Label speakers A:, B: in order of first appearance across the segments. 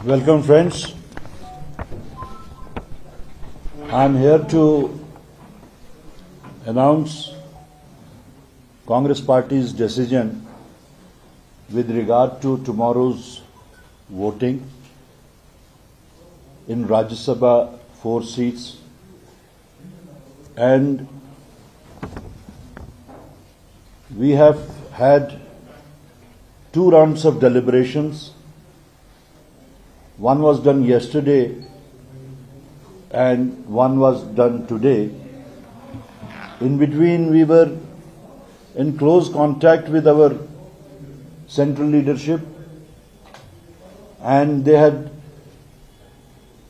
A: Welcome, friends. I'm here to announce Congress Party's decision with regard to tomorrow's voting in Rajya Sabha 4 seats, and we have had 2 rounds of deliberations. One was done yesterday and one was done today. In between, we were in close contact with our central leadership, and they had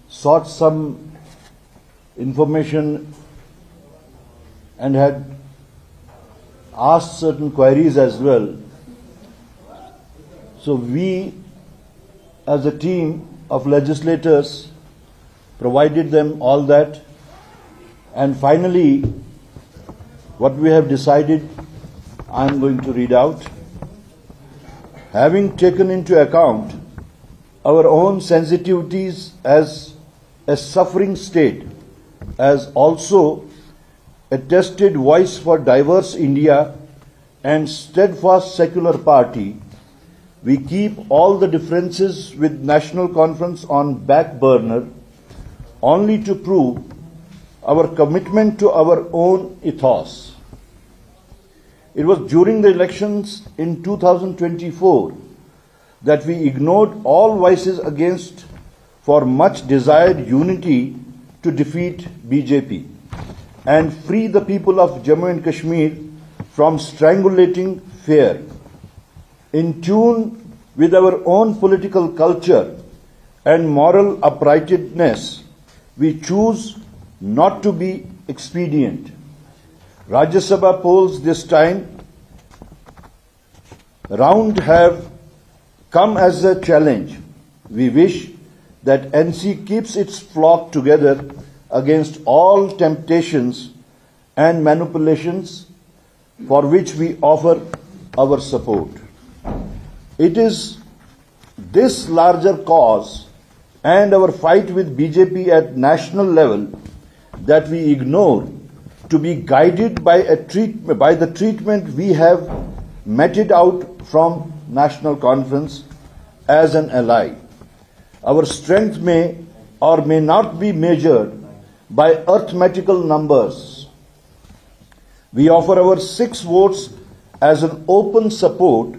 A: sought some information and had asked certain queries as well. So we, as a team of legislators, provided them all that, and finally what we have decided I am going to read out. Having taken into account our own sensitivities as a suffering state, as also a tested voice for diverse India and steadfast secular party, we keep all the differences with National Conference on back burner only to prove our commitment to our own ethos. It was during the elections in 2024 that we ignored all voices against for much desired unity to defeat BJP and free the people of Jammu and Kashmir from strangulating fear. In tune with our own political culture and moral uprightness, we choose not to be expedient. Rajya Sabha polls this time round have come as a challenge. We wish that NC keeps its flock together against all temptations and manipulations, for which we offer our support. It is this larger cause and our fight with BJP at national level that we ignore to be guided by the treatment we have meted out from National Conference as an ally. Our strength may or may not be measured by arithmetical numbers. We offer our 6 votes as an open support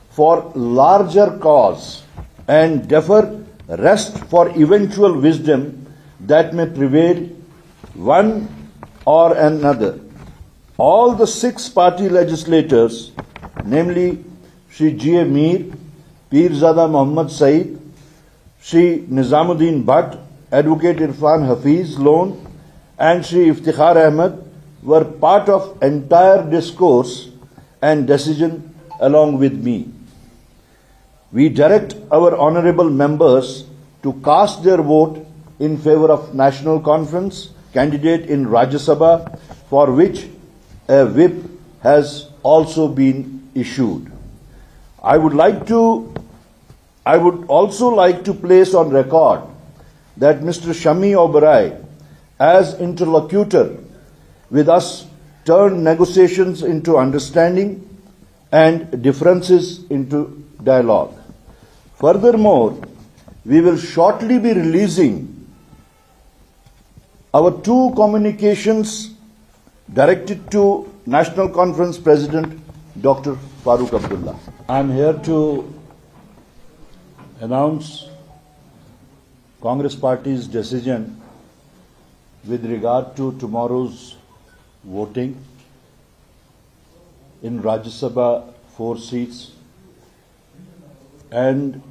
A: for larger cause and defer rest for eventual wisdom that may prevail one or another. All the 6 party legislators, namely Shri G.A. Mir, Pirzada Muhammad Saeed, Shri Nizamuddin Bhatt, Advocate Irfan Hafiz Lone, and Shri Iftikhar Ahmed were part of entire discourse and decision along with me. We direct our honorable members to cast their vote in favor of National Conference candidate in Rajya Sabha, for which a whip has also been issued. I would also like to place on record that Mr. Shami Oberoi, as interlocutor with us, turned negotiations into understanding and differences into dialogue. Furthermore, we will shortly be releasing our 2 communications directed to National Conference President Dr. Farooq Abdullah. I am here to announce Congress Party's decision with regard to tomorrow's voting in Rajya Sabha 4 seats, and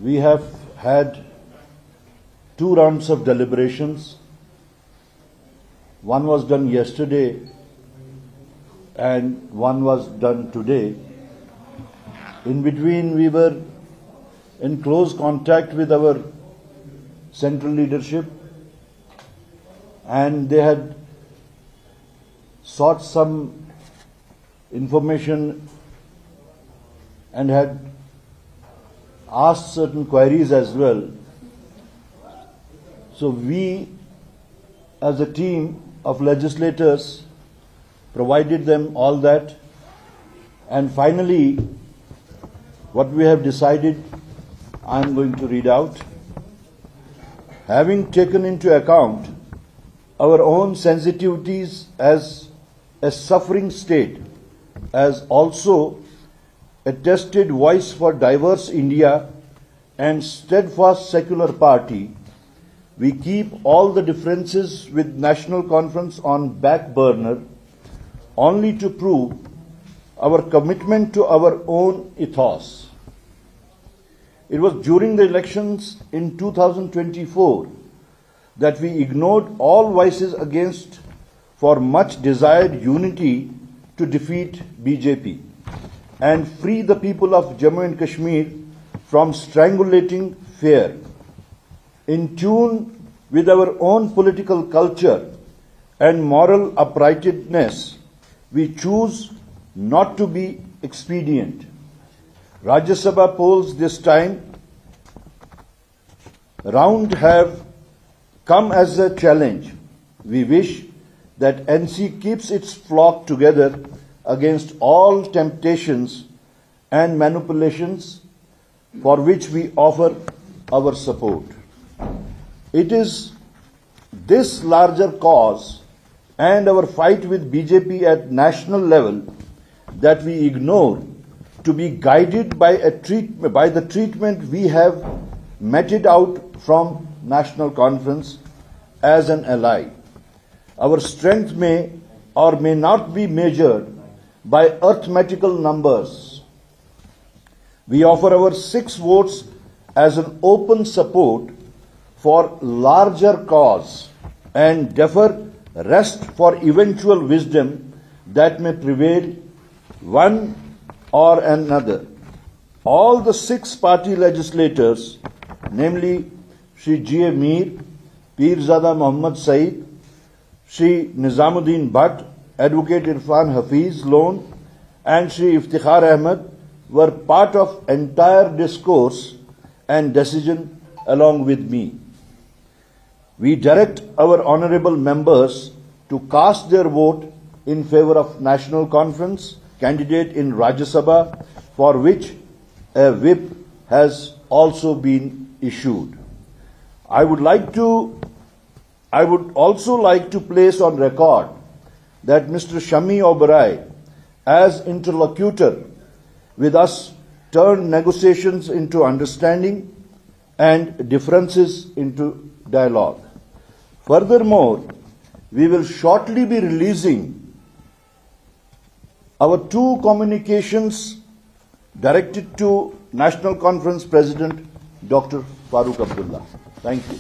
A: we have had 2 rounds of deliberations. One was done yesterday and one was done today. In between, we were in close contact with our central leadership, and they had sought some information and had asked certain queries as well. So we, as a team of legislators, provided them all that. And finally, what we have decided, I am going to read out. Having taken into account our own sensitivities as a suffering state, as also a tested voice for diverse India and steadfast secular party, we keep all the differences with National Conference on back burner only to prove our commitment to our own ethos. It was during the elections in 2024 that we ignored all voices against for much desired unity to defeat BJP and free the people of Jammu and Kashmir from strangulating fear. In tune with our own political culture and moral uprightness, we choose not to be expedient. Rajya Sabha polls this time round have come as a challenge. We wish that NC keeps its flock together against all temptations and manipulations for which we offer our support. It is this larger cause and our fight with BJP at national level that we ignore to be guided by the treatment we have meted out from National Conference as an ally. Our strength may or may not be measured by arithmetical numbers. We offer our 6 votes as an open support for larger cause and defer rest for eventual wisdom that may prevail one or another. All the 6 party legislators, namely Shri G.A. Mir, Pirzada Muhammad Saeed, Shri Nizamuddin Bhatt, Advocate Irfan Hafiz Lone, and Shri Iftikhar Ahmed, were part of entire discourse and decision along with me. We direct our honorable members to cast their vote in favor of National Conference candidate in Rajya Sabha, for which a whip has also been issued. I would also like to place on record that Mr. Shami Oberoi, as interlocutor with us, turned negotiations into understanding and differences into dialogue. Furthermore, we will shortly be releasing our 2 communications directed to National Conference President Dr. Farooq Abdullah. Thank you.